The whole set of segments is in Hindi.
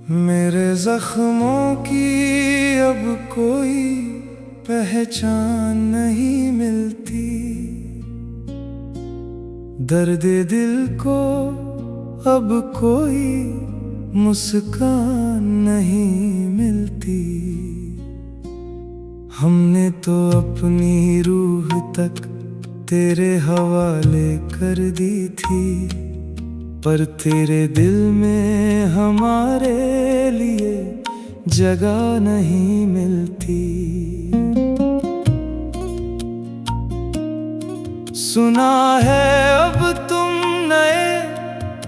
मेरे जख्मों की अब कोई पहचान नहीं मिलती, दर्द दिल को अब कोई मुस्कान नहीं मिलती। हमने तो अपनी रूह तक तेरे हवाले कर दी थी, पर तेरे दिल में हमारे लिए जगह नहीं मिलती। सुना है अब तुम नए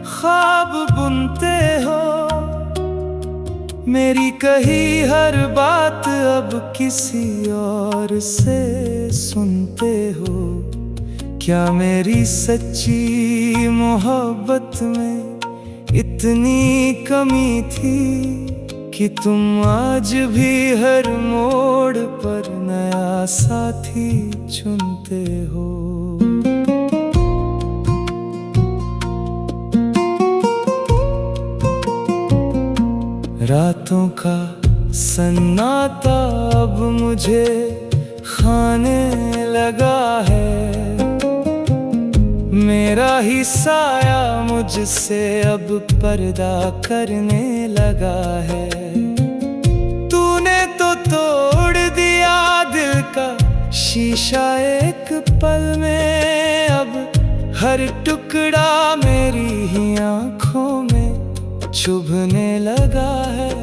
ख्वाब बुनते हो, मेरी कही हर बात अब किसी और से सुनते हो। क्या मेरी सच्ची मोहब्बत में इतनी कमी थी कि तुम आज भी हर मोड़ पर नया साथी चुनते हो। रातों का सन्नाटा अब मुझे खाने लगा है, मेरा ही साया मुझसे अब पर्दा करने लगा है। तूने तो तोड़ दिया दिल का शीशा एक पल में, अब हर टुकड़ा मेरी ही आँखों में चुभने लगा है।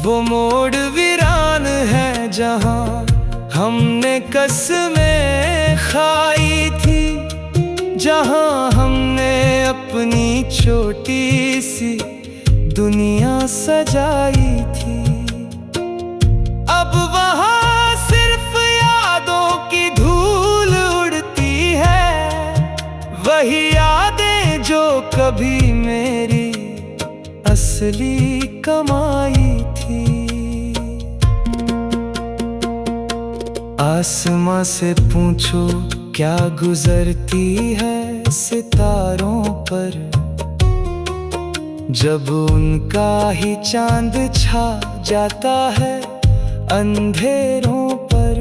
वो मोड़ वीरान है जहाँ हमने कसमें खाई थी, जहाँ हमने अपनी छोटी सी दुनिया सजाई थी। अब वहाँ सिर्फ यादों की धूल उड़ती है, वही यादें जो कभी मेरी असली कमाई थी। आसमां से पूछो क्या गुजरती है सितारों पर, जब उनका ही चांद छा जाता है अंधेरों पर।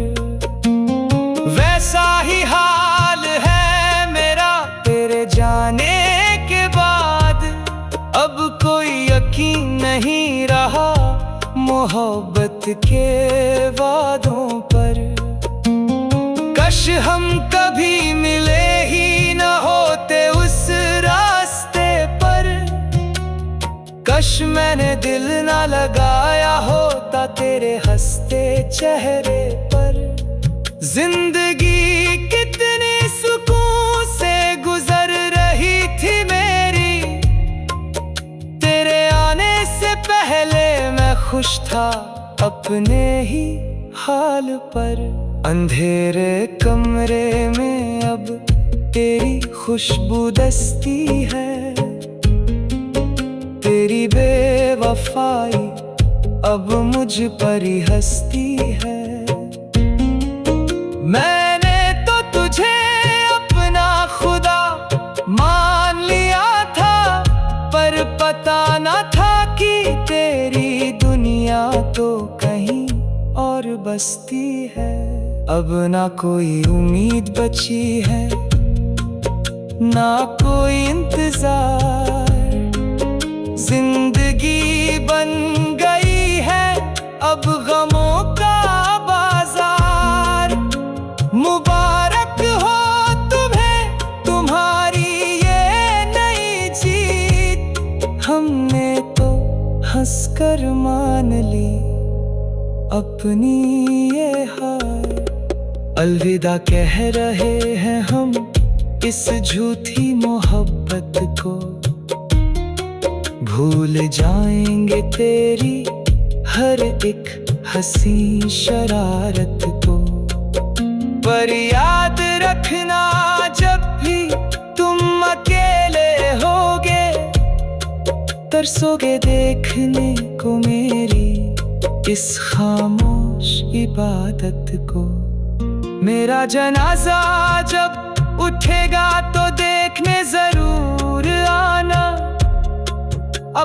वैसा ही हाल है मेरा तेरे जाने के बाद, अब कोई यकीन नहीं रहा मोहब्बत के वादों पर। काश हम कभी मिले ही न होते उस रास्ते पर, काश मैंने दिल ना लगाया होता तेरे हंसते चेहरे पर। जिंदगी कितनी सुकून से गुजर रही थी मेरी, तेरे आने से पहले मैं खुश था अपने ही हाल पर। अंधेरे कमरे में अब तेरी खुशबू दस्ती है, तेरी बेवफाई अब मुझ पर ही हंसती है। मैंने तो तुझे अपना खुदा मान लिया था, पर पता न था कि तेरी दुनिया तो कहीं और बसती है। अब ना कोई उम्मीद बची है, ना कोई इंतजार, जिंदगी बन गई है अब गमों का बाजार। मुबारक हो तुम्हें तुम्हारी ये नई जीत, हमने तो हंसकर मान ली अपनी ये हार। अलविदा कह रहे हैं हम इस झूठी मोहब्बत को, भूल जाएंगे तेरी हर एक हंसी शरारत को। पर याद रखना जब भी तुम अकेले होगे, तरसोगे देखने को मेरी इस खामोश इबादत को। मेरा जनाजा जब उठेगा तो देखने जरूर आना,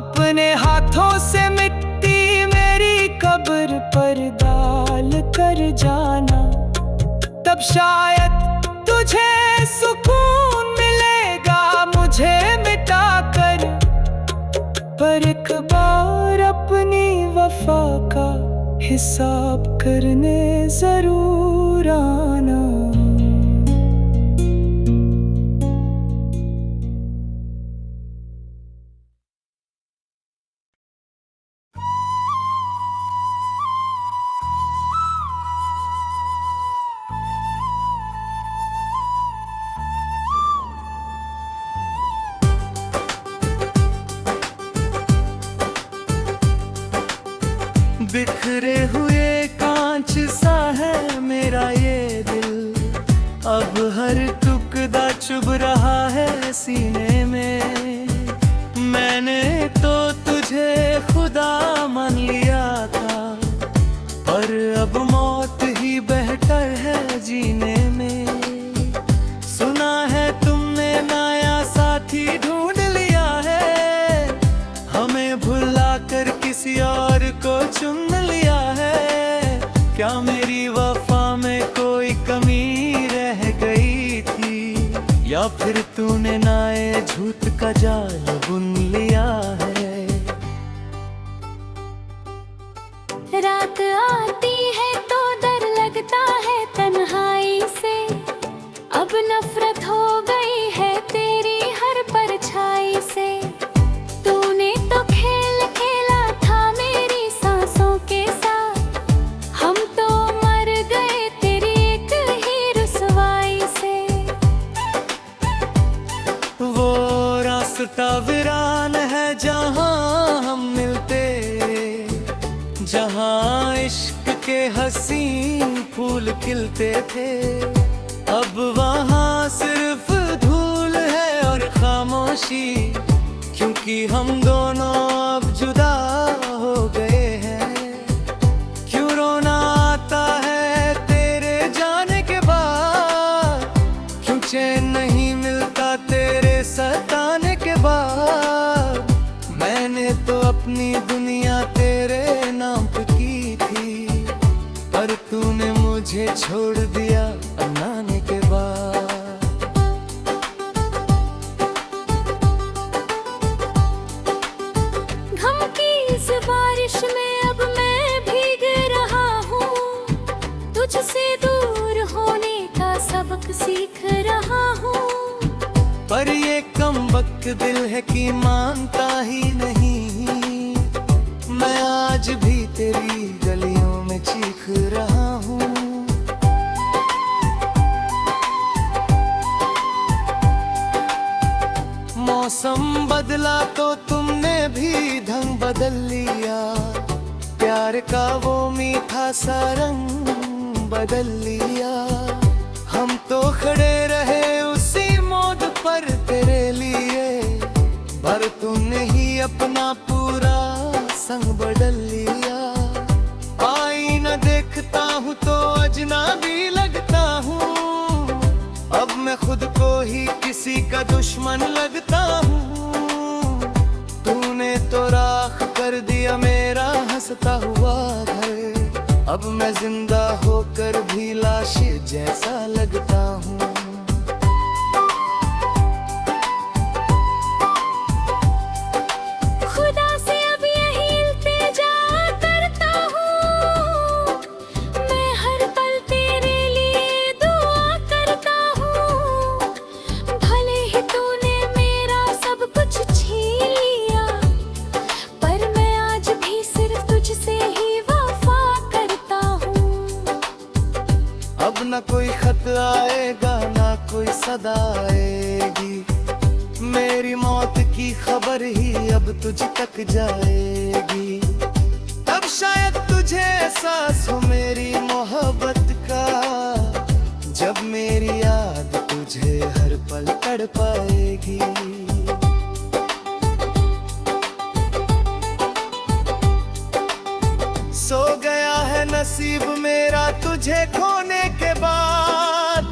अपने हाथों से मिट्टी मेरी कब्र पर डाल कर जाना। तब शायद तुझे सुकून मिलेगा मुझे मिटा कर। पर एक बार अपनी वफा का हिसाब करने जरूर आना। बिखरे हुए कांच सा है मेरा ये दिल, अब हर टुकड़ा चुभ रहा है सीने में। मैंने तो तुझे खुदा मान लिया था, पर अब मौत ही बेहतर है जीने में। सुना है तुमने नया साथी ढूंढ लिया है, हमें भुला कर किसी और को चुन लिया है। क्या मेरी वफा में कोई कमी रह गई थी, या फिर तूने नए झूठ का जाल बुन लिया है। रात आती है तो डर लगता है तन्हाई से, अब नफरत हो गई है तेरी हर परछाई से। तूने तो खेल खेला था मेरी सांसों के साथ, हम तो मर गए तेरी एक ही रुसवाई से। वो रास्ता वीरान है जहाँ हम मिलते, जहाँ इश्क के हसीन फूल खिलते थे। अब वहाँ सिर्फ धूल है और खामोशी, क्योंकि हम दोनों अब जुदा हो गए हैं। क्यों रोना आता है तेरे जाने के बाद, क्यों चैन नहीं मिलता तेरे सताने के बाद। मैंने तो अपनी दुनिया तेरे नाम पे की थी, पर तूने मुझे छोड़ दिया अपनाने के बाद। गम की इस बारिश में अब मैं भीग रहा हूँ, तुझसे दूर होने का सबक सीख रहा हूँ। पर ये कमबख्त दिल है कि मानता ही नहीं, मैं आज भी तेरी गलियों में चीख रहा हूँ। मौसम बदला तो तुमने भी ढंग बदल लिया, प्यार का वो मीठा सा रंग बदल लिया। हम तो खड़े रहे उसी मोड़ पर तेरे लिए, पर तूने ही अपना पूरा संग बदल लिया। आईना देखता हूँ तो अजनबी लगता हूँ, अब मैं खुद को ही किसी का दुश्मन लगता हूँ। तूने तो राख कर दिया मेरा हंसता हुआ घर, अब मैं जिंदा होकर भी लाश जैसा लगता हूँ। खुदा से अब यही इल्तिजा करता हूँ, मैं हर पल तेरे लिए दुआ करता हूँ। भले ही तूने मेरा सब कुछ छीन लिया, पर मैं आज भी सिर्फ तुझसे ही वफा करता हूँ। अब न कोई खत आएगा ना कोई सदा आएगी, मेरी मौत की खबर ही अब तुझ तक जाएगी। तब शायद तुझे एहसास हो मेरी मोहब्बत का, जब मेरी याद तुझे हर पल तड़पाएगी। सो गया है नसीब मेरा तुझे खोने के बाद,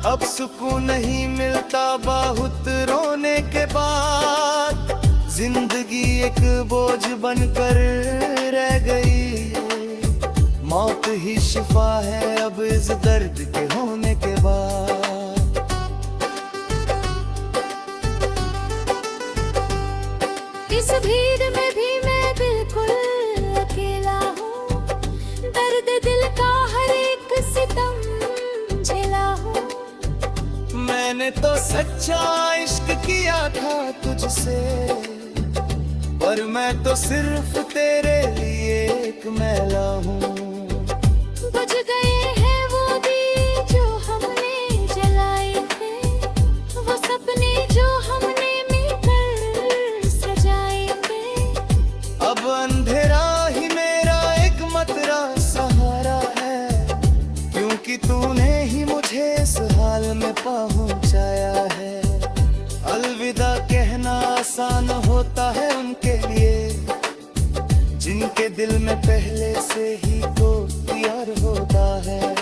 अब सुकून नहीं मिलता बहुत रोने के बाद। जिंदगी एक बोझ बनकर रह गई। मौत ही शिफा है अब इस दर्द के होने के बाद। इस भीड़ में भी मैं बिल्कुल अकेला हूँ, दर्द दिल का हर एक सितम झेला हूँ। मैंने तो सच्चा इश्क किया था तुझसे, पर मैं तो सिर्फ तेरे लिए एक मैला हूँ। बुझ गए हैं वो दिए जो हमने जलाए थे, वो सपने जो हमने मिलकर सजाए थे। अब अंधेरा ही मेरा एक मतरा सहारा है, क्योंकि तूने ही मुझे इस हाल में पहुंचाया है। अलविदा कहना आसान होता है उनके लिए, जिनके दिल में पहले से ही तो प्यार होता है।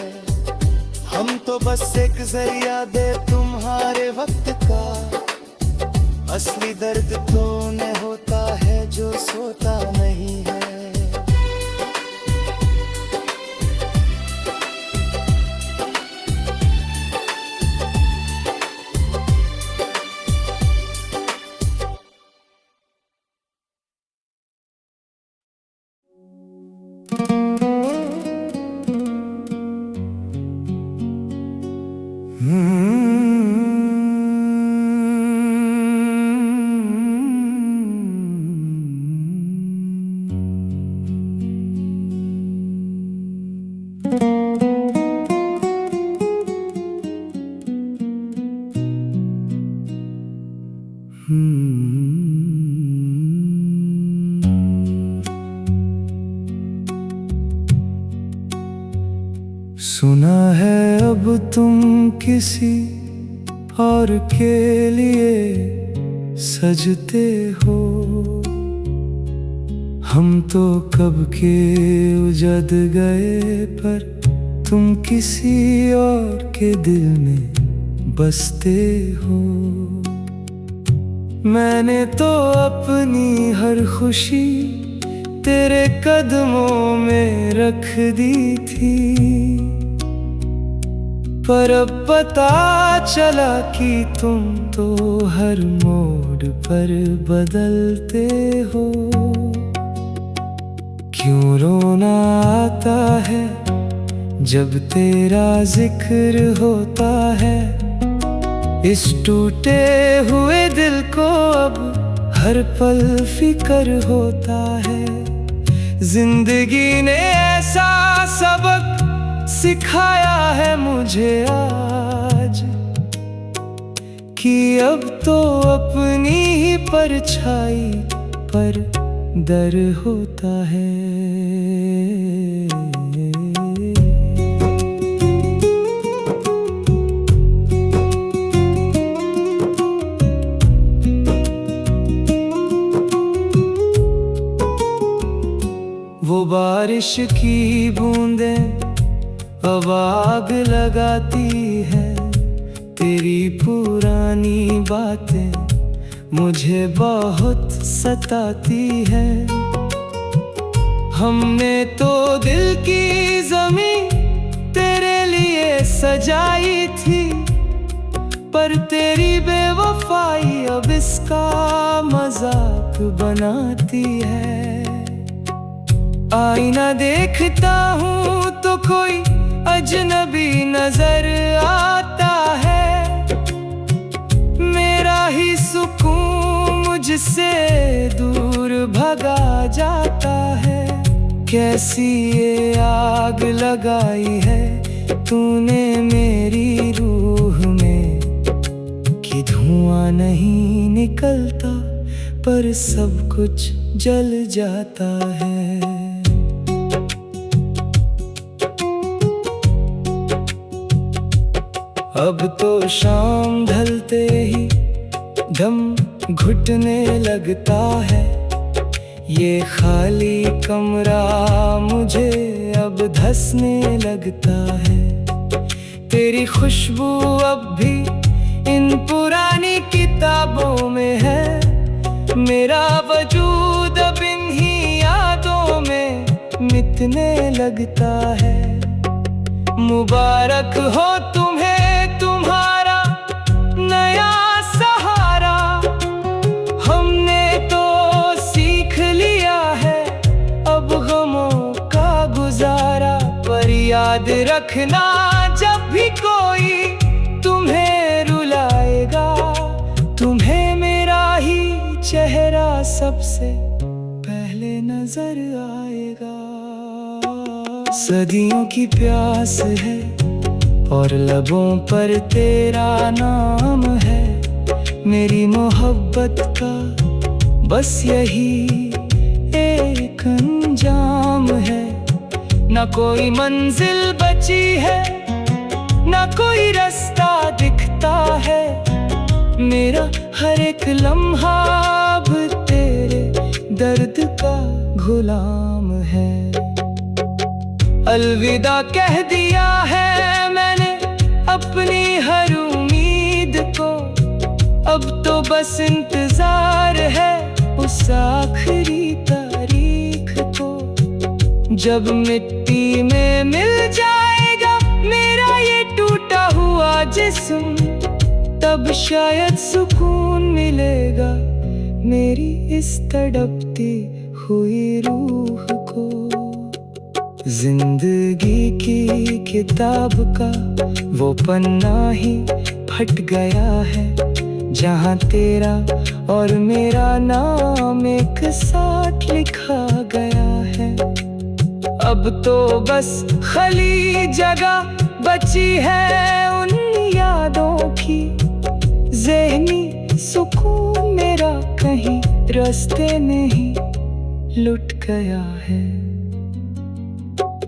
हम तो बस एक जरिया दे तुम्हारे वक्त का, असली दर्द तो उन्हें होता है जो सोता नहीं है। सुना है अब तुम किसी और के लिए सजते हो, हम तो कब के उजड़ गए पर तुम किसी और के दिल में बसते हो। मैंने तो अपनी हर खुशी तेरे कदमों में रख दी थी, पर अब पता चला कि तुम तो हर मोड़ पर बदलते हो। क्यों रोना आता है जब तेरा जिक्र होता है, इस टूटे हुए दिल को अब हर पल फिक्र होता है। जिंदगी ने ऐसा सबक सिखाया है मुझे आज, कि अब तो अपनी ही परछाई पर डर होता है। वो बारिश की बूंदें अब आग लगाती है, तेरी पुरानी बातें मुझे बहुत सताती है। हमने तो दिल की ज़मीं तेरे लिए सजाई थी, पर तेरी बेवफाई अब इसका मजाक बनाती है। आईना देखता हूँ तो कोई अजनबी नजर आता है, मेरा ही सुकून मुझसे दूर भगा जाता है। कैसी ये आग लगाई है तूने मेरी रूह में, कि धुआं नहीं निकलता पर सब कुछ जल जाता है। अब तो शाम ढलते ही दम घुटने लगता है, ये खाली कमरा मुझे अब धंसने लगता है। तेरी खुशबू अब भी इन पुरानी किताबों में है, मेरा लगता है। मुबारक हो तुम्हें तुम्हारा नया सहारा, हमने तो सीख लिया है अब गमों का गुजारा। पर याद रखना जब भी कोई तुम्हें रुलाएगा, तुम्हें मेरा ही चेहरा सबसे पहले नजर आएगा। सदियों की प्यास है और लबों पर तेरा नाम है। मेरी मोहब्बत का बस यही एक अंजाम है। ना कोई मंजिल बची है, ना कोई रास्ता दिखता है। मेरा हर एक लम्हा अब तेरे दर्द का गुलाम है। अलविदा कह दिया है मैंने अपनी हर उम्मीद को, अब तो बस इंतजार है उस आखिरी तारीख को। जब मिट्टी में मिल जाएगा मेरा ये टूटा हुआ जिस्म, तब शायद सुकून मिलेगा मेरी इस तड़पती हुई रूह को। जिंदगी की किताब का वो पन्ना ही फट गया है, जहाँ तेरा और मेरा नाम एक साथ लिखा गया है। अब तो बस खाली जगह बची है उन यादों की। ज़हनी सुकून मेरा कहीं रास्ते में ही लुट गया है।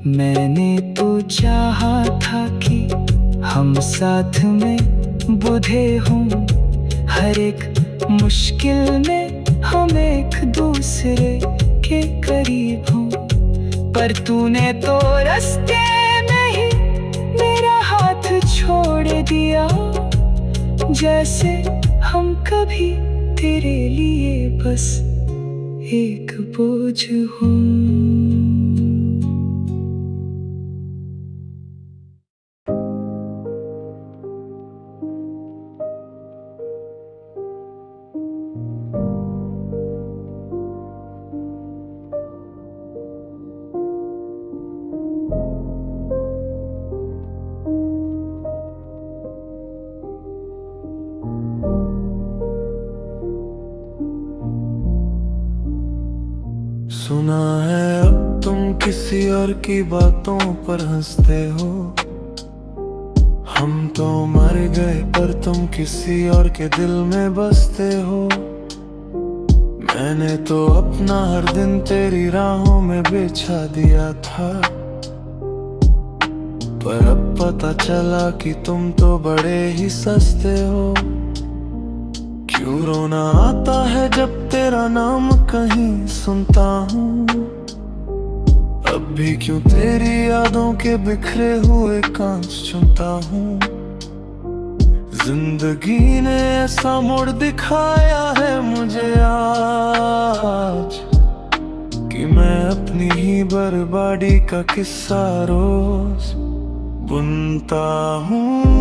मैंने तो चाहा था कि हम साथ में बुझे हों, हर एक मुश्किल में हम एक दूसरे के करीब हों। पर तूने तो रास्ते में ही मेरा हाथ छोड़ दिया, जैसे हम कभी तेरे लिए बस एक बोझ हों। सुना है अब तुम किसी और की बातों पर हंसते हो। हम तो मर गए पर तुम किसी और के दिल में बसते हो। मैंने तो अपना हर दिन तेरी राहों में बिछा दिया था, पर अब पता चला कि तुम तो बड़े ही सस्ते हो। क्यों रोना आता है जब तेरा नाम कहीं सुनता हूँ, अब भी क्यों तेरी यादों के बिखरे हुए कांच चुनता हूँ। जिंदगी ने ऐसा मोड़ दिखाया है मुझे आज, कि मैं अपनी ही बर्बादी का किस्सा रोज बुनता हूँ।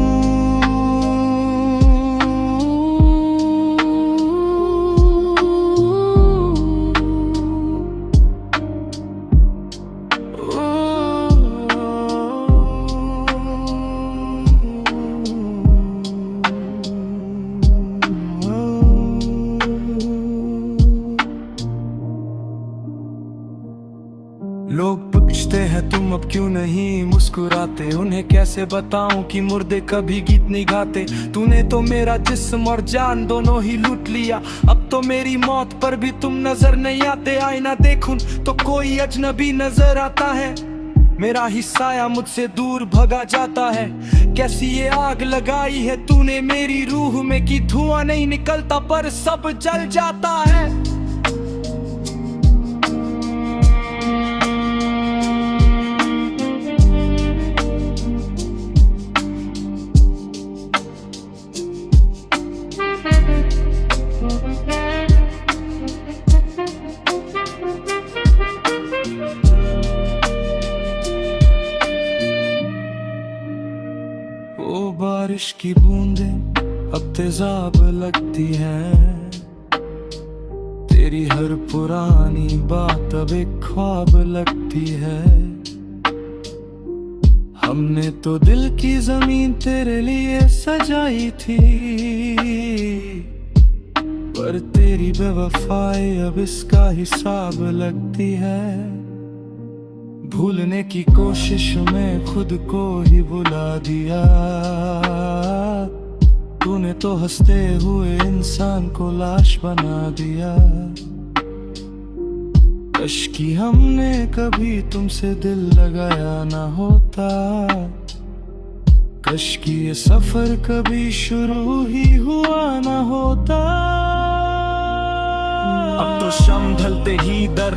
लोग पूछते हैं तुम अब क्यों नहीं मुस्कुराते, उन्हें कैसे बताऊं कि मुर्दे कभी गीत नहीं गाते। तूने तो मेरा जिस्म और जान दोनों ही लूट लिया, अब तो मेरी मौत पर भी तुम नजर नहीं आते। आईना देखूं तो कोई अजनबी नजर आता है, मेरा ही साया मुझसे दूर भगा जाता है। कैसी ये आग लगाई है तूने मेरी रूह में, कि धुआं नहीं निकलता पर सब जल जाता है। बारिश की बूंदें अब तेजाब लगती हैं, तेरी हर पुरानी बात अब एक ख्वाब लगती है। हमने तो दिल की जमीन तेरे लिए सजाई थी, पर तेरी बेवफाई अब इसका हिसाब लगती है। भूलने की कोशिश में खुद को ही भुला दिया, तूने तो हंसते हुए इंसान को लाश बना दिया। कश कि हमने कभी तुमसे दिल लगाया ना होता, कश कि ये सफर कभी शुरू ही हुआ ना होता। अब तो शाम ढलते ही डर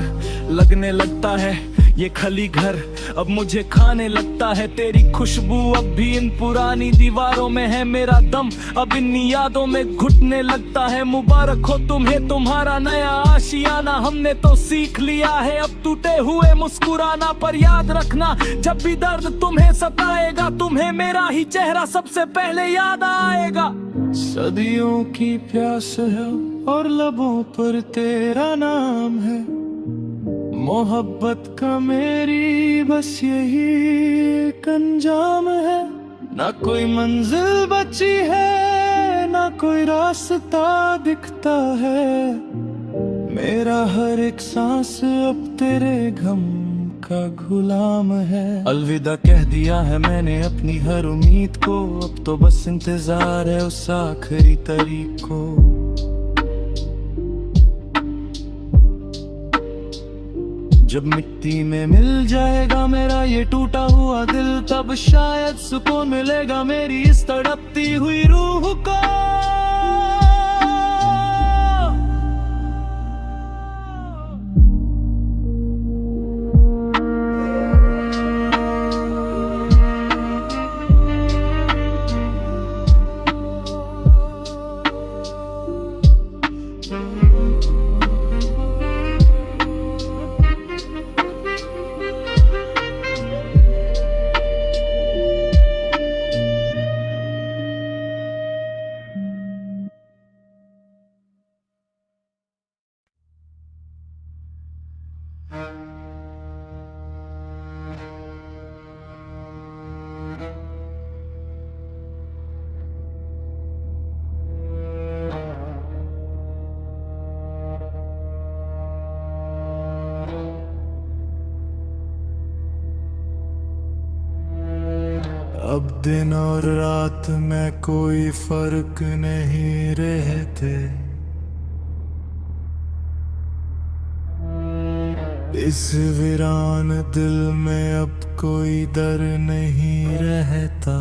लगने लगता है ये खली घर अब मुझे खाने लगता है। तेरी खुशबू अब भी इन पुरानी दीवारों में है, मेरा दम अब इन यादों में घुटने लगता है। मुबारक हो तुम्हें तुम्हारा नया आशियाना, हमने तो सीख लिया है अब टूटे हुए मुस्कुराना। पर याद रखना जब भी दर्द तुम्हें सताएगा, तुम्हें मेरा ही चेहरा सबसे पहले याद आएगा। सदियों की प्यास है और लबों पर तेरा नाम है, मोहब्बत का मेरी बस यही एक अंजाम है। ना कोई मंजिल बची है, ना कोई रास्ता दिखता है, मेरा हर एक सांस अब तेरे गम का गुलाम है। अलविदा कह दिया है मैंने अपनी हर उम्मीद को, अब तो बस इंतजार है उस आखिरी तारीख को। जब मिट्टी में मिल जाएगा मेरा ये टूटा हुआ दिल, तब शायद सुकून मिलेगा मेरी इस तड़पती हुई रूह को। अब दिन और रात में कोई फर्क नहीं रहते, इस वीरान दिल में अब कोई डर नहीं रहता।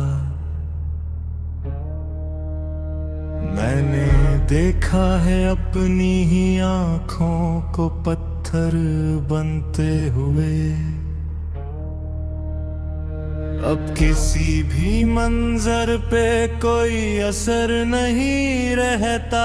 मैंने देखा है अपनी ही आँखों को पत्थर बनते हुए, अब किसी भी मंजर पे कोई असर नहीं रहता।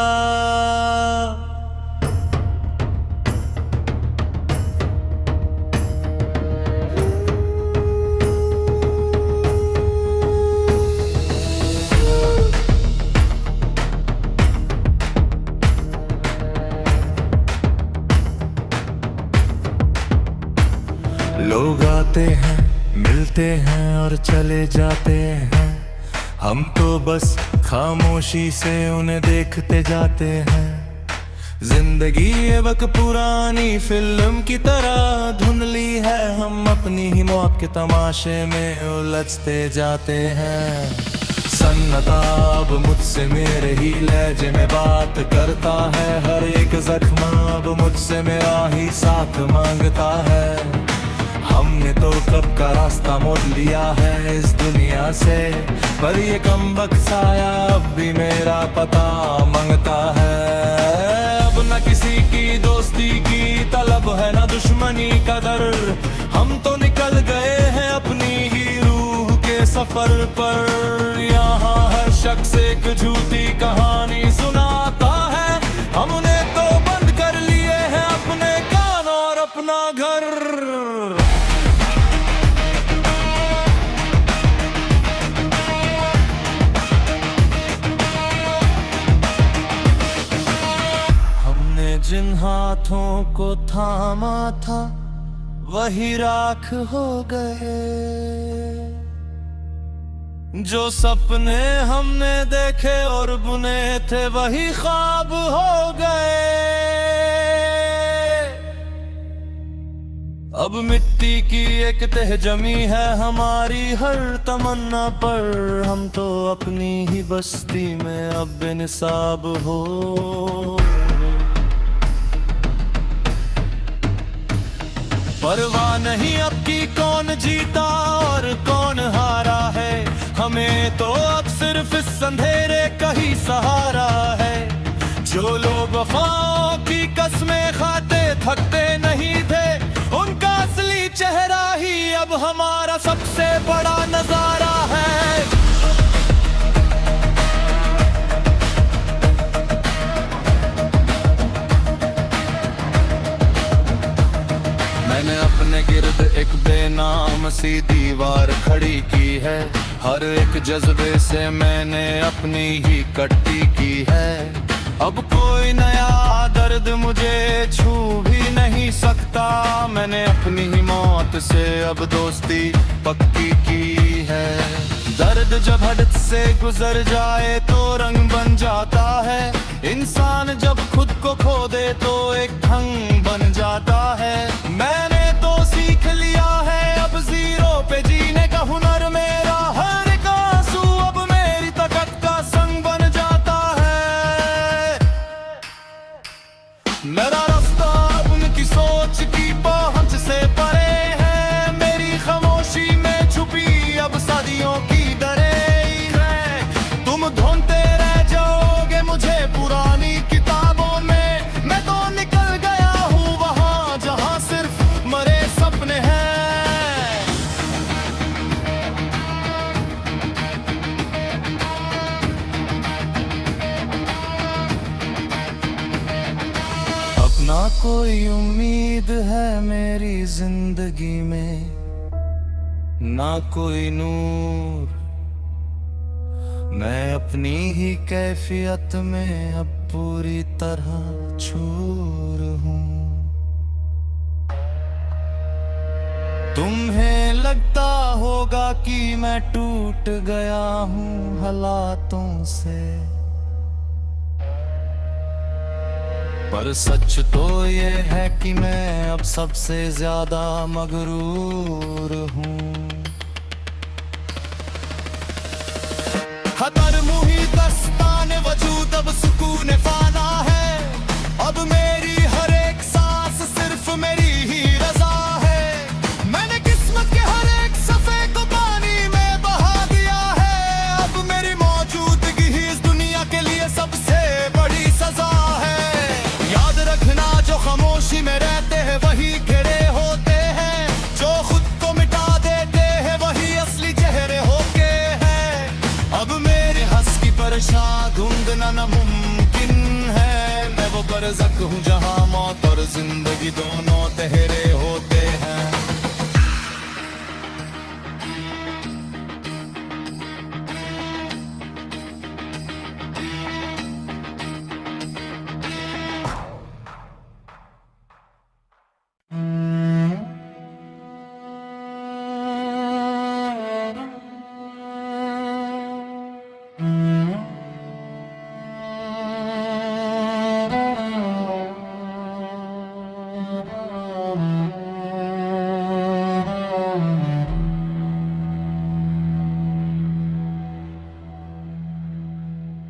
लोग आते हैं मिलते हैं और चले जाते हैं, हम तो बस खामोशी से उन्हें देखते जाते हैं। जिंदगी ये वक्त पुरानी फिल्म की तरह धुंधली है, हम अपनी ही मौत के तमाशे में उलझते जाते हैं। सन्नाटा अब मुझसे मेरे ही लहजे में बात करता है, हर एक जख्म अब मुझसे मेरा ही साथ मांगता है। हमने तो कब का रास्ता मोड़ लिया है इस दुनिया से, पर ये कमबख्त साया अब भी मेरा पता मांगता है। अब न किसी की दोस्ती की तलब है न दुश्मनी का डर, हम तो निकल गए हैं अपनी ही रूह के सफर पर। यहाँ हर शख्स एक झूठी कहानी सुनाता है, हमने तो बंद कर लिए हैं अपने कान और अपना घर। जिन हाथों को थामा था वही राख हो गए। जो सपने हमने देखे और बुने थे वही ख्वाब हो गए। अब मिट्टी की एक तह जमी है हमारी हर तमन्ना पर। हम तो अपनी ही बस्ती में अब बेनिसाब हो। परवाह नहीं अब की कौन जीता और कौन हारा है। हमें तो अब सिर्फ इस अंधेरे का ही सहारा है। जो लोग वफाओं की कसमें खाते थकते नहीं थे उनका असली चेहरा ही अब हमारा सबसे बड़ा नजारा है। मैंने अपने गिर्द एक बेनाम सी दीवार खड़ी की है। हर एक जज्बे से मैंने अपनी ही कट्टी की है। अब कोई नया दर्द मुझे छू भी नहीं सकता। मैंने अपनी ही मौत से अब दोस्ती पक्की की है। दर्द जब हद से गुजर जाए तो रंग बन जाता है। इंसान जब खुद को खो दे तो एक ढंग बन जाता है। मैंने तो सीख लिया है अब जीरो पे जीने का हुनर मेरा। हर एक आंसू अब मेरी ताकत का संग बन जाता है। मेरा रास्ता अब उनकी सोच की पहुंच से परे है। मेरी खामोशी में छुपी अब सदियों की दरें है। तुम ढूंढते रह जाओगे मुझे पुरानी किताबों में। मैं तो निकल गया हूँ वहां जहां सिर्फ मरे सपने हैं। ना कोई उम्मीद है मेरी जिंदगी में, ना कोई नूर। मैं अपनी ही कैफियत में अब पूरी तरह चूर हूँ। तुम्हें लगता होगा कि मैं टूट गया हूँ हालातों से, पर सच तो ये है कि मैं अब सबसे ज्यादा मगरूर हूँ। खतर मुही दस्तान वजूद अब सुकून फाना है। अब मेरी हर एक सांस सिर्फ मेरी ही रजा है। मैंने किस्मत के हर एक सफे को पानी में बहा दिया है। अब मेरी मौजूदगी ही इस दुनिया के लिए सबसे बड़ी सजा है। याद रखना जो खामोशी में रहते हैं वही घिरे होते हैं। जो खुद को मिटा देते हैं वही असली चेहरे होके हैं। अब मेरे हंस की परेशान ढूंढना नामुमकिन है। मैं वो बरज़ख हूँ जहाँ मौत और जिंदगी दोनों तेरे होते हैं।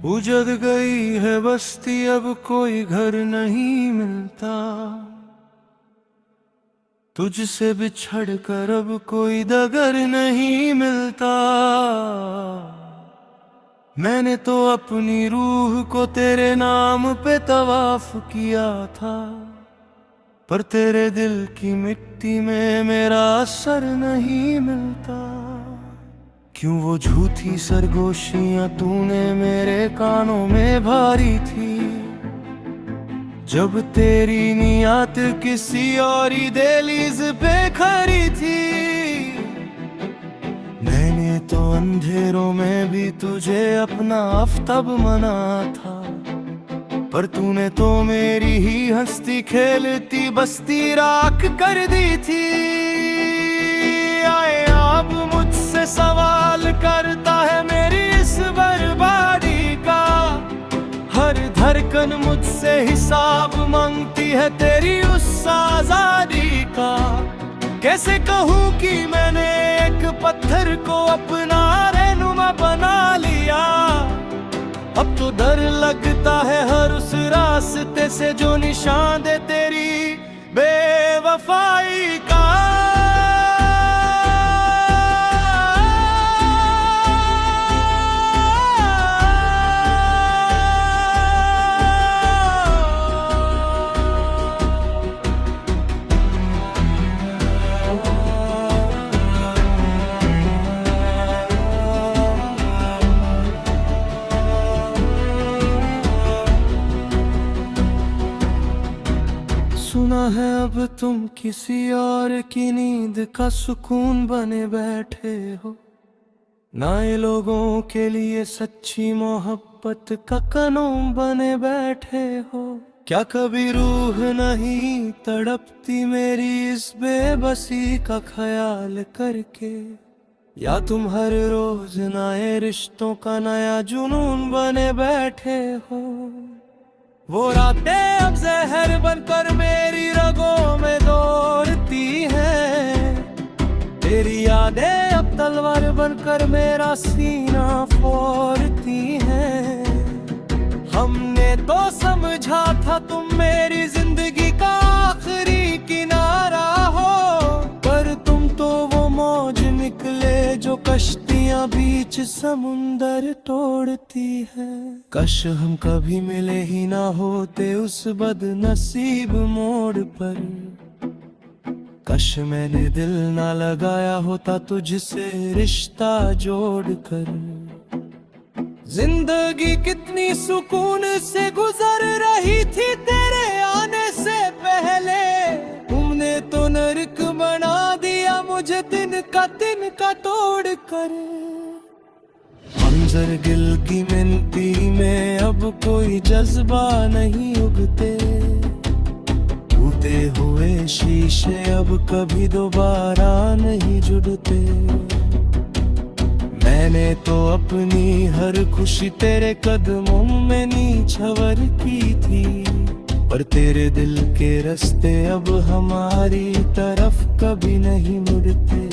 उजड़ गई है बस्ती अब कोई घर नहीं मिलता। तुझसे बिछड़ कर अब कोई दगर नहीं मिलता। मैंने तो अपनी रूह को तेरे नाम पे तवाफ किया था, पर तेरे दिल की मिट्टी में मेरा असर नहीं मिलता। क्यों वो झूठी सरगोशियां तूने मेरे कानों में भारी थी, जब तेरी नियत किसी और ही दहलीज पे खड़ी थी। मैंने तो अंधेरों में भी तुझे अपना आफताब माना था, पर तूने तो मेरी ही हंसती खेलती बस्ती राख कर दी थी। आए अब मुझसे सवाल करता है मेरी इस बर्बादी का, हर धड़कन मुझसे हिसाब मांगती है तेरी उस आजादी का। कैसे कहूँ कि मैंने एक पत्थर को अपना रहनुमा बना लिया, अब तो डर लगता है हर उस रास्ते से जो निशान दे तेरी बेवफाई का। सुना है अब तुम किसी और की नींद का सुकून बने बैठे हो, नए लोगों के लिए सच्ची मोहब्बत का कानून बने बैठे हो। क्या कभी रूह नहीं तड़पती मेरी इस बेबसी का ख्याल करके, या तुम हर रोज नए रिश्तों का नया जुनून बने बैठे हो। वो रातें अब जहर बनकर मेरी रगों में दौड़ती हैं, तेरी यादें अब तलवार बनकर मेरा सीना फोड़ती हैं। हमने तो समझा था तुम मेरी जिंदगी का आखिरी किनारा हो, पर तुम तो वो मौज निकले जो कश्तियां बीच समुंदर तोड़ती है। काश हम कभी मिले ही ना होते उस बदनसीब मोड़ पर, काश मैंने दिल ना लगाया होता तुझसे रिश्ता जोड़कर। जिंदगी कितनी सुकून से गुजर रही थी तेरे आने से पहले, तुमने तो नरक बना दिया मुझे दिन का तोड़ कर। मंजर गिल की मिनती में अब कोई जज्बा नहीं उगते, टूटे हुए शीशे अब कभी दोबारा नहीं जुड़ते। मैंने तो अपनी हर खुशी तेरे कदमों में नीछवर की थी, पर तेरे दिल के रास्ते अब हमारी तरफ कभी नहीं मुड़ते।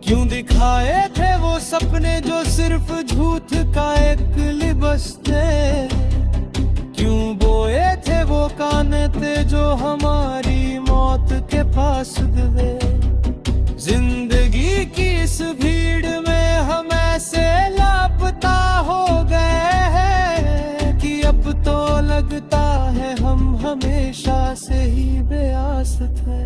क्यों दिखाए थे वो सपने जो सिर्फ झूठ का एक लिबास थे, क्यों बोए थे वो काने थे जो हमारी मौत के पास गए। जिंदगी की इस भीड़ में हम ऐसे लापता हो गए हैं कि अब तो लगता है हम हमेशा से ही बेआस थे।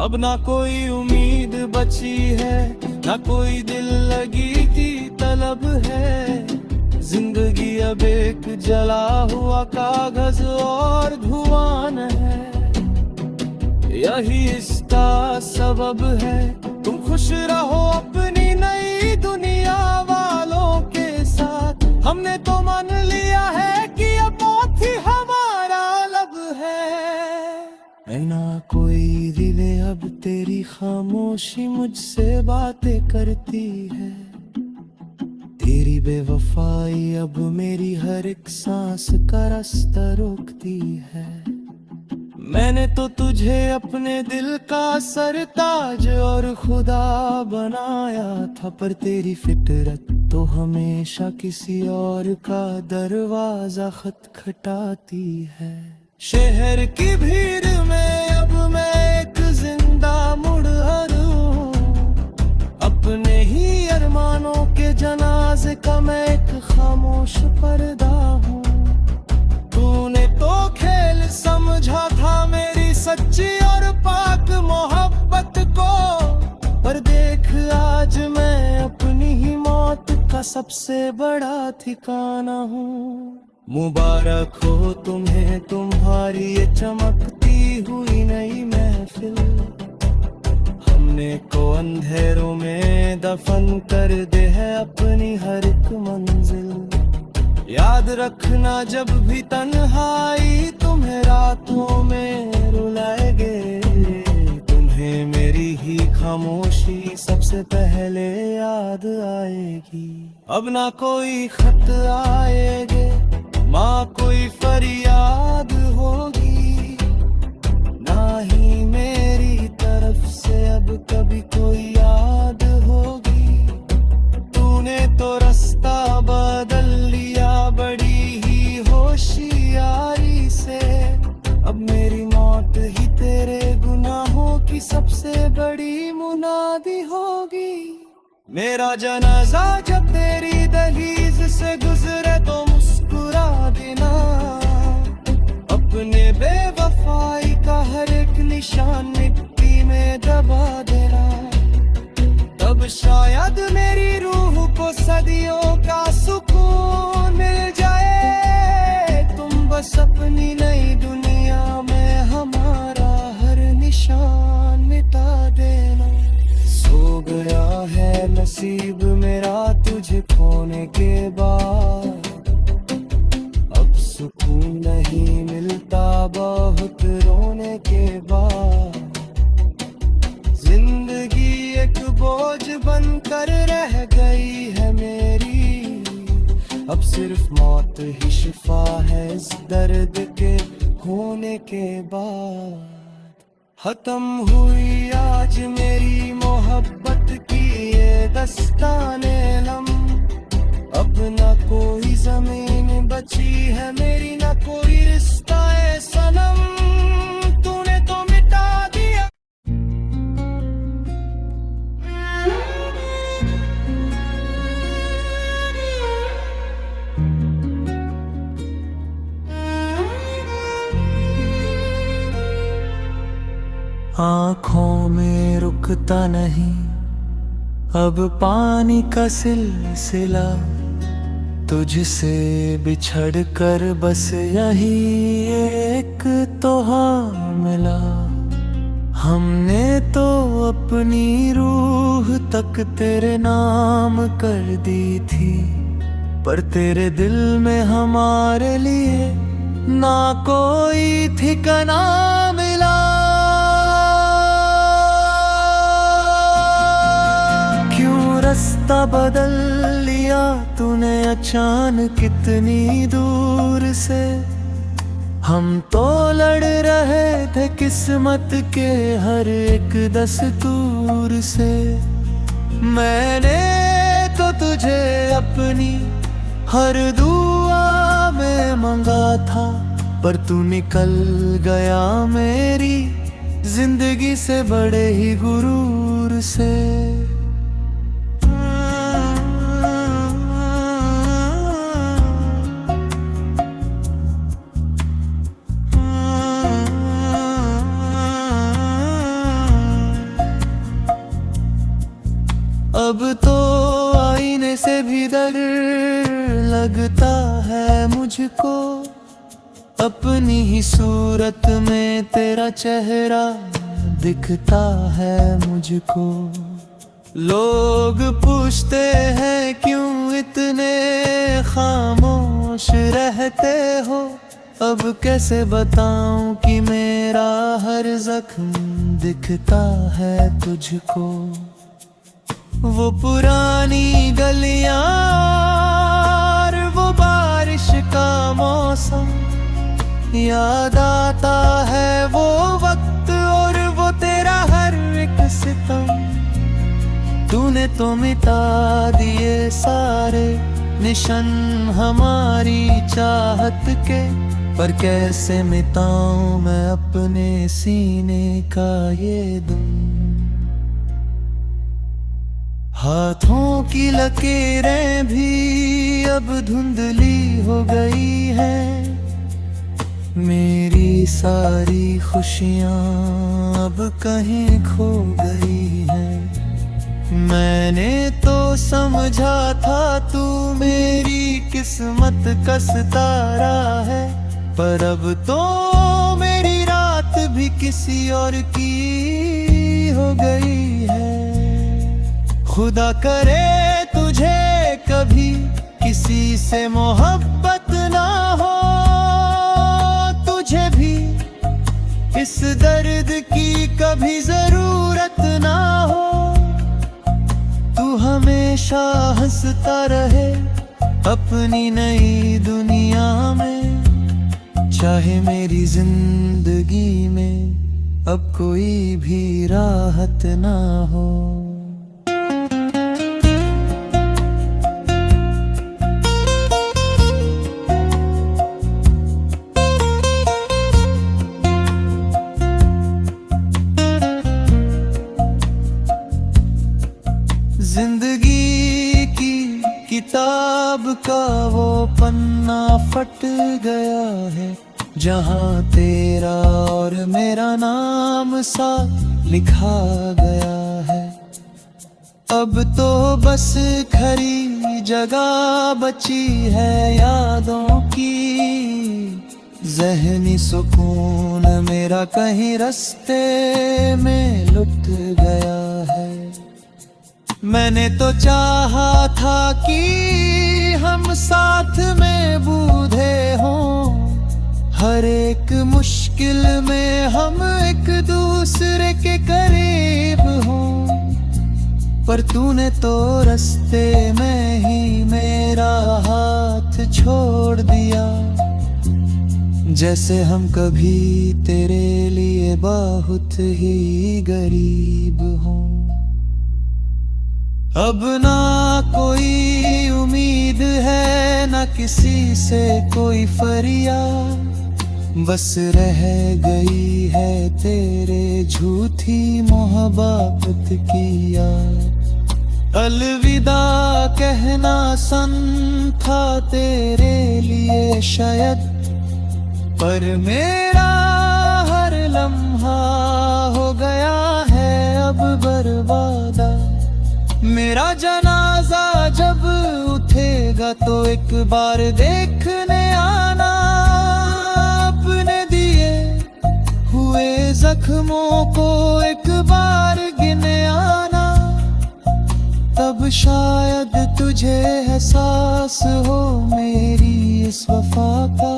अब ना कोई उम्मीद बची है, ना कोई दिल लगी की तलब है। जिंदगी अब एक जला हुआ कागज और धुआं है, यही इसका सबब है। तुम खुश रहो अपनी नई दुनिया वालों के साथ, हमने तो मान लिया है कि अब मौत ही हमारा लब है। ना कोई दिले अब तेरी खामोशी मुझसे बातें करती है, तेरी बेवफाई अब मेरी हर एक सांस का रास्ता रोकती है। मैंने तो तुझे अपने दिल का सरताज और खुदा बनाया था, पर तेरी फितरत तो हमेशा किसी और का दरवाजा खटखटाती है। शहर की भीड़ में अब मैं एक जिंदा मुड़हर हूँ, अपने ही अरमानों के जनाजे का मैं एक खामोश पर्दा हूँ। तूने तो खेल समझा था मेरी सच्ची और पाक मोहब्बत को, पर देख आज मैं अपनी ही मौत का सबसे बड़ा ठिकाना हूँ। मुबारक हो तुम्हें तुम्हारी ये चमकती हुई नई महफिल, हमने को अंधेरों में दफन कर दे है अपनी हर एक मंजिल। याद रखना जब भी तन्हाई तुम्हें रातों में रुलाएंगे, तुम्हें मेरी ही खामोशी सबसे पहले याद आएगी। अब ना कोई खत आएंगे, माँ कोई फरियाद होगी, ना ही मेरी तरफ से अब कभी कोई याद होगी। तूने तो रास्ता बदल लिया बड़ी ही होशियारी से, अब मेरी मौत ही तेरे गुनाहों की सबसे बड़ी मुनादी होगी। मेरा जनाजा जब तेरी दहलीज से गुजरे तो मुस्कुरा देना, अपने बेवफाई का हर एक निशान मिट्टी में दबा देना। तब शायद मेरी रूह को सदियों का सुकून मिल जाए। तुम बस अपनी नई दुनिया में हमारा हर निशान मिटा देना। सो गया है नसीब मेरा तुझे खोने के बाद, अब सुकून नहीं मिलता बहुत रोने के बाद। जिंदगी एक बोझ बनकर रह गई है मेरी, अब सिर्फ मौत ही शिफा है इस दर्द के होने के बाद। खत्म हुई आज मेरी मोहब्बत की ये दस्ताने लम, अब ना कोई जमीन बची है मेरी, ना कोई रिश्ता है सनम। तूने तो मिटा दिया। आँखों में रुकता नहीं अब पानी का सिलसिला, तुझसे बिछड़ कर बस यही एक तो हाँ मिला। हमने तो अपनी रूह तक तेरे नाम कर दी थी, पर तेरे दिल में हमारे लिए ना कोई ठिकाना मिला। रास्ता बदल लिया तूने अचानक कितनी दूर से, हम तो लड़ रहे थे किस्मत के हर एक दस्तूर से। मैंने तो तुझे अपनी हर दुआ में मंगा था, पर तू निकल गया मेरी जिंदगी से बड़े ही गुरूर से। अब तो आईने से भी डर लगता है मुझको, अपनी ही सूरत में तेरा चेहरा दिखता है मुझको। लोग पूछते हैं क्यों इतने खामोश रहते हो, अब कैसे बताऊं कि मेरा हर जख्म दिखता है तुझको। वो पुरानी गलियां और वो बारिश का मौसम, याद आता है वो वक्त और वो तेरा हर एक सितम। तूने तो मिटा दिए सारे निशान हमारी चाहत के, पर कैसे मिटाऊं मैं अपने सीने का ये दम। हाथों की लकीरें भी अब धुंधली हो गई हैं, मेरी सारी खुशियाँ अब कहीं खो गई हैं। मैंने तो समझा था तू मेरी किस्मत का सितारा है, पर अब तो मेरी रात भी किसी और की हो गई है। खुदा करे तुझे कभी किसी से मोहब्बत ना हो, तुझे भी इस दर्द की कभी जरूरत ना हो। तू हमेशा हंसता रहे अपनी नई दुनिया में, चाहे मेरी जिंदगी में अब कोई भी राहत ना हो। जिंदगी की किताब का वो पन्ना फट गया है, जहाँ तेरा और मेरा नाम सा लिखा गया है। अब तो बस खरी जगह बची है यादों की, ज़हनी सुकून मेरा कहीं रास्ते में लुट गया है। मैंने तो चाहा था कि हम साथ में बूढ़े हों, हर एक मुश्किल में हम एक दूसरे के करीब हों, पर तूने तो रास्ते में ही मेरा हाथ छोड़ दिया, जैसे हम कभी तेरे लिए बहुत ही गरीब हों। अब ना कोई उम्मीद है ना किसी से कोई फरियाद, बस रह गई है तेरे झूठी मोहब्बत की याद। अलविदा कहना सन था तेरे लिए शायद, पर मेरा हर लम्हा हो गया है अब बर्बादा। मेरा जनाजा जब उठेगा तो एक बार देखने आना, अपने दिए हुए जख्मों को एक बार गिने आना, तब शायद तुझे एहसास हो मेरी इस वफा का।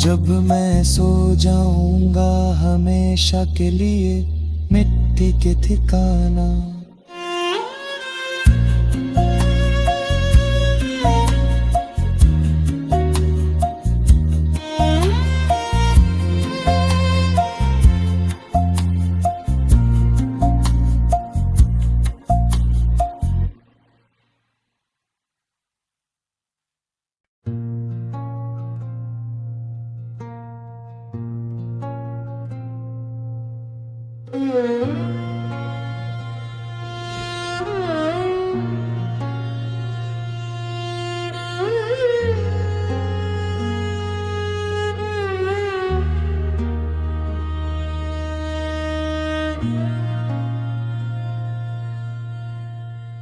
जब मैं सो जाऊंगा हमेशा के लिए मिट्टी के ठिकाना।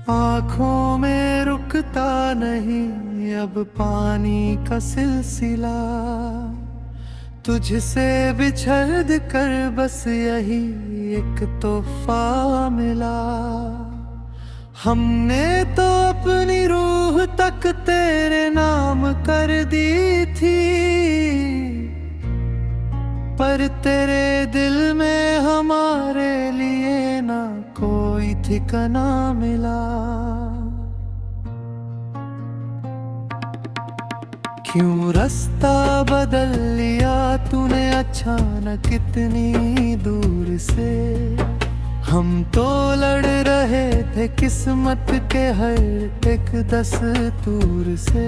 आँखों में रुकता नहीं अब पानी का सिलसिला, तुझसे बिछड़ कर बस यही एक तोहफा मिला। हमने तो अपनी रूह तक तेरे नाम कर दी थी, पर तेरे दिल में हमारे लिए ना कोई ठिकाना मिला। क्यों रास्ता बदल लिया तूने अचानक इतनी दूर से, हम तो लड़ रहे थे किस्मत के हर एक दस्तूर से।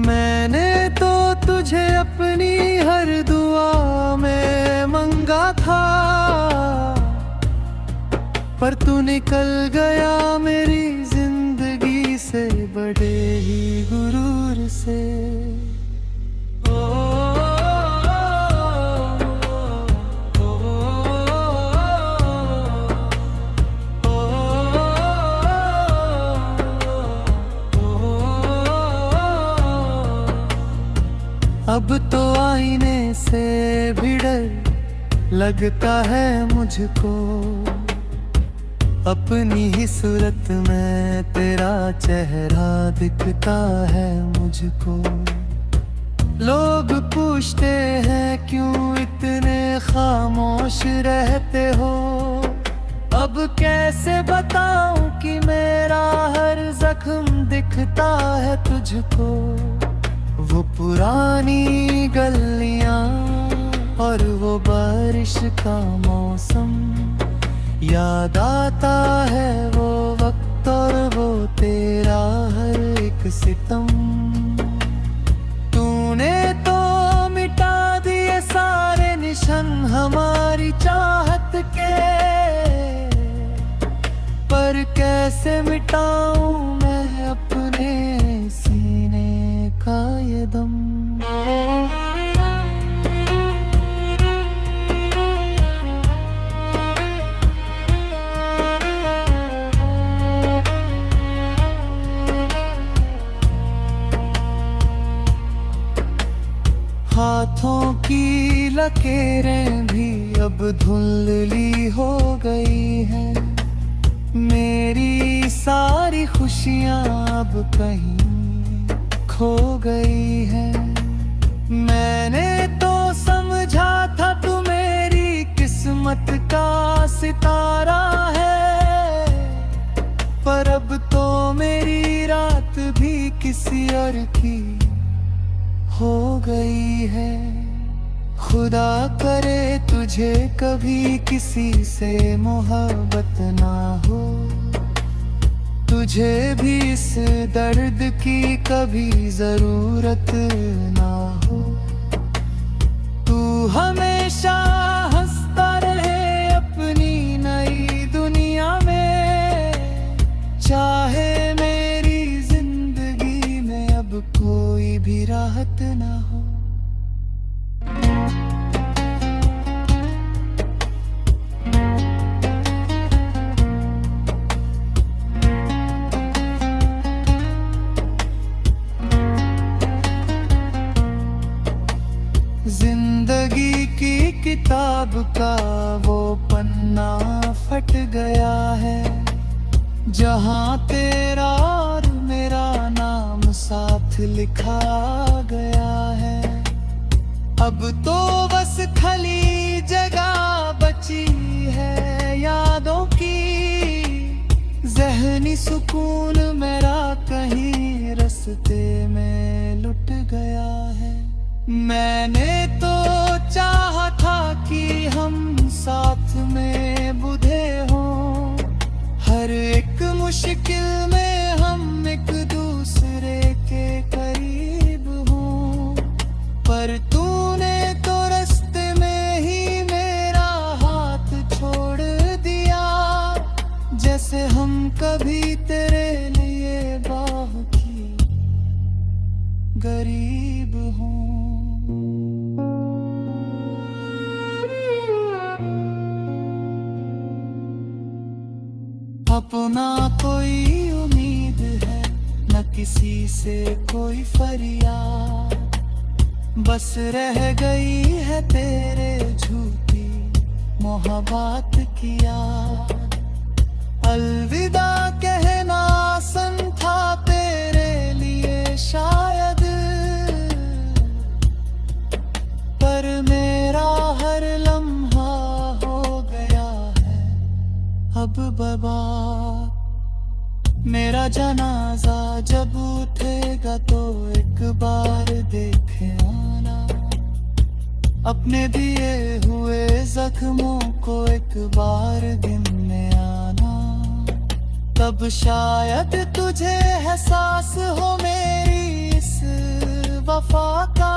मैंने तो तुझे अपनी हर दुआ में मंगा था, पर तू निकल गया मेरी जिंदगी से बड़े ही गुरूर से। अब तो आईने से भी डर लगता है मुझको, अपनी ही सूरत में तेरा चेहरा दिखता है मुझको। लोग पूछते हैं क्यों इतने खामोश रहते हो। अब कैसे बताऊं कि मेरा हर जख्म दिखता है तुझको। वो पुरानी गलियां और वो बारिश का मौसम, याद आता है वो वक्त और वो तेरा हर एक सितम। तूने तो मिटा दिए सारे निशान हमारी चाहत के, पर कैसे मिटाऊं मैं अपने सीने का ये दम। हाथों की लकीरें भी अब धुंधली हो गई हैं। मेरी सारी खुशियां अब कहीं खो गई हैं। मैंने तो समझा था तू मेरी किस्मत का सितारा है, पर अब तो मेरी रात भी किसी और की हो गई है। खुदा करे तुझे कभी किसी से मोहब्बत ना हो, तुझे भी इस दर्द की कभी जरूरत ना हो। तू हमेशा हंसता रहे अपनी नई दुनिया में, चाहे मेरी जिंदगी में अब कोई भी राहत ना हो। जिंदगी की किताब का वो पन्ना फट गया है, जहाँ तेरा और मेरा नाम साथ लिखा गया है। अब तो बस खाली जगह बची है यादों की, ज़हनी सुकून मेरा कहीं रास्ते में लुट गया है। मैंने तो चाहा था कि हम साथ में बुधे हों, हर एक मुश्किल में हम एक दूसरे के करीब हों, पर तूने तो रास्ते में ही मेरा हाथ छोड़ दिया, जैसे हम कभी तेरे लिए बाह की गरीब हों। अपना कोई उम्मीद है न किसी से कोई फरियाद, बस रह गई है तेरे झूठी मोहब्बत की याद। अलविदा कहना आसान था तेरे लिए शायद, पर मेरा हर लम्हा हो गया है अब बर्बाद। मेरा जनाजा जब उठेगा तो एक बार देखे आना, अपने दिए हुए जख्मों को एक बार गिनने आना। तब शायद तुझे एहसास हो मेरी इस वफा का।